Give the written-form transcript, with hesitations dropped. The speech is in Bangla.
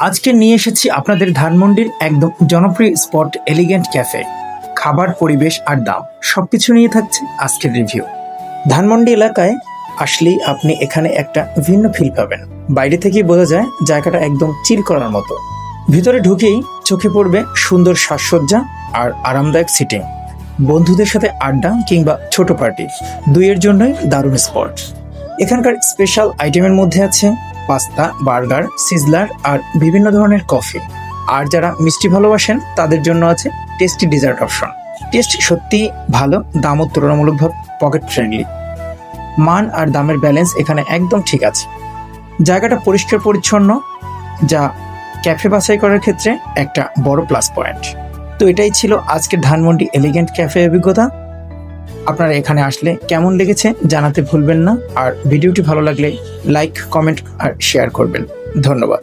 আজকে নিয়ে এসেছি আপনাদের ধানমন্ডির একদম জনপ্রিয় স্পট এলিগেন্ট ক্যাফে। খাবার, পরিবেশ আর দাম সবকিছু নিয়ে থাকছে আজকের রিভিউ। ধানমন্ডি এলাকায় আসলেই আপনি এখানে একটা ভিন্ন ফিল পাবেন। বাইরে থেকেই বোঝা যায় জায়গাটা একদম চিল করার মতো। ভিতরে ঢুকেই চোখে পড়বে সুন্দর সাজসজ্জা আর আরামদায়ক সিটিং। বন্ধুদের সাথে আড্ডা কিংবা ছোট পার্টি দুইয়ের জন্যই দারুণ স্পট। এখানকার স্পেশাল আইটেমের মধ্যে আছে পাস্তা, বার্গার, সিজলার আর বিভিন্ন ধরনের কফি। আর যারা মিষ্টি ভালোবাসেন তাদের জন্য আছে টেস্টি ডেজার্ট অপশন। টেস্ট সত্যি ভালো, দামও তুলনামূলকভাবে পকেট ফ্রেন্ডলি। মান আর দামের ব্যালেন্স এখানে একদম ঠিক আছে। জায়গাটা পরিষ্কার পরিচ্ছন্ন, যা ক্যাফে বাছাই করার ক্ষেত্রে একটা বড় প্লাস পয়েন্ট। তো এটাই ছিল আজকের ধানমন্ডি এলিগেন্ট ক্যাফে অভিজ্ঞতা। আপনারা এখানে আসলে কেমন লেগেছে জানাতে ভুলবেন না। আর ভিডিওটি ভালো লাগলে লাইক, কমেন্ট আর শেয়ার করবেন। ধন্যবাদ।